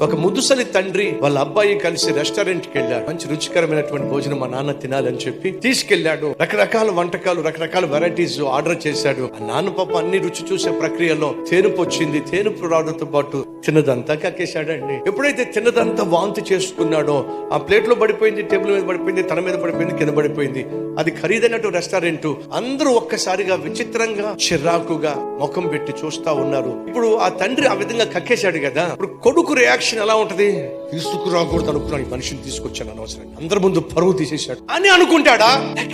ఒక ముదుసలి తండ్రి వాళ్ళ అబ్బాయి కలిసి రెస్టారెంట్ కి వెళ్ళారు. మంచి రుచికరమైనటువంటి భోజనం మా నాన్న తినాలని చెప్పి తీసుకెళ్లాడు. రకరకాల వంటకాలు, రకరకాల వెరైటీస్ ఆర్డర్ చేశాడు. ఆ నాన్న పాప అన్ని రుచి చూసే ప్రక్రియలో తేనుపు వచ్చింది. తేనుపు రావడంతో పాటు తిన్నదంతా కక్కేశాడండి. ఎప్పుడైతే తిన్నదంతా వాంతి చేసుకున్నాడో ఆ ప్లేట్ లో పడిపోయింది, టేబుల్ మీద పడిపోయింది, తన మీద పడిపోయింది, కింద పడిపోయింది. అది ఖరీదైనట్టు రెస్టారెంట్. అందరూ ఒక్కసారిగా విచిత్రంగా చిరాకుగా ముఖం పెట్టి చూస్తా ఉన్నారు. ఇప్పుడు ఆ తండ్రి ఆ విధంగా కక్కేశాడు కదా, ఇప్పుడు కొడుకు రియాక్షన్ ఎలా ఉంటది? తీసుకురాకూడదు అనుకున్నాను, ఈ మనిషిని తీసుకొచ్చాను అనవసరం, అందరి ముందు పరువు తీసేశాడు అని అనుకుంటాడా?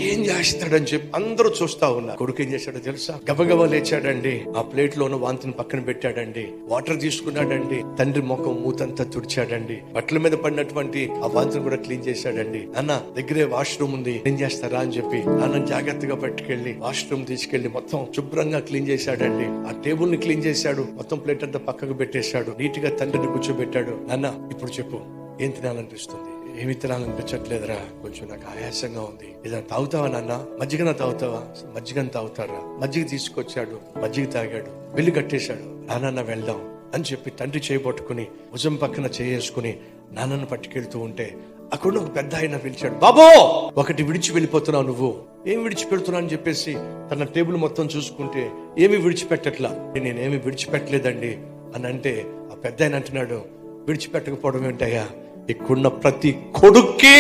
ఏం చేస్తాడని చెప్పి అందరూ చూస్తా ఉన్నారు. కొడుకు ఏం చేశాడో తెలుసా? గబగబా లేచాడండి, ఆ ప్లేట్ లో ఉన్న వాంతిని పక్కన పెట్టాడండి, వాటర్ తీసుకున్నాడండి, తండ్రి ముఖం మూతంతా తుడిచాడండి, బట్టల మీద పడినటువంటి ఆ వాంతిని కూడా క్లీన్ చేశాడండి. అన్న దగ్గరే వాష్రూమ్ ఉంది, క్లీన్ చేస్తారా అని చెప్పి నాన్న జాగ్రత్తగా పట్టుకెళ్లి వాష్రూమ్ తీసుకెళ్లి మొత్తం శుభ్రంగా క్లీన్ చేశాడండి. ఆ టేబుల్ ని క్లీన్ చేశాడు, మొత్తం ప్లేట్ అంతా పక్కకు పెట్టేశాడు, నీట్ గా తండ్రిని కూర్చోబెట్టాడు. నాన్న ఇప్పుడు చెప్పు, ఏం తినాలనిపిస్తుంది? ఏమి తినాలనిపించట్లేదురా, కొంచెం నాకు ఆయాసంగా ఉంది, ఏదైనా తాగుతావా నాన్న? మజ్జిగన తాగుతావా? మజ్జిగను తాగుతారా? మజ్జిగ తీసుకొచ్చాడు, మజ్జిగ తాగాడు, బిల్లు కట్టేశాడు. నాన్న వెళ్దాం అని చెప్పి తండ్రి చేయబట్టుకుని భుజం పక్కన చేసుకుని నాన్నను పట్టుకెళ్తూ ఉంటే అక్కడ ఒక పెద్ద ఆయన పిలిచాడు. బాబో, ఒకటి విడిచి వెళ్ళిపోతున్నావు నువ్వు. ఏమి విడిచిపెడుతున్నా అని చెప్పేసి తన టేబుల్ మొత్తం చూసుకుంటే ఏమి విడిచిపెట్టట్లా. నేనేమి విడిచిపెట్టలేదండి అని అంటే ఆ పెద్ద ఆయన అంటున్నాడు, విడిచిపెట్టకపోవడం ఏంటయ్యా, ఇక్కడున్న ప్రతి కొడుక్కి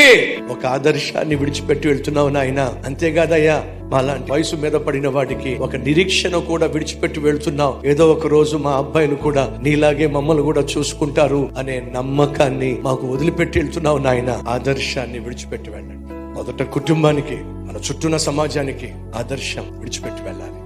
ఒక ఆదర్శాన్ని విడిచిపెట్టి వెళ్తున్నావు నాయన. అంతేకాదయ్యా, మాలాంటి వయసు మీద పడిన వాడికి ఒక నిరీక్షణ కూడా విడిచిపెట్టి వెళ్తున్నావు. ఏదో ఒక రోజు మా అబ్బాయిలు కూడా నీలాగే మమ్మల్ని కూడా చూసుకుంటారు అనే నమ్మకాన్ని మాకు వదిలిపెట్టి వెళ్తున్నావు నాయన. ఆదర్శాన్ని విడిచిపెట్టి వెళ్ళండి. మొదట కుటుంబానికి, మన చుట్టూన్న సమాజానికి ఆదర్శం విడిచిపెట్టి వెళ్ళాలి.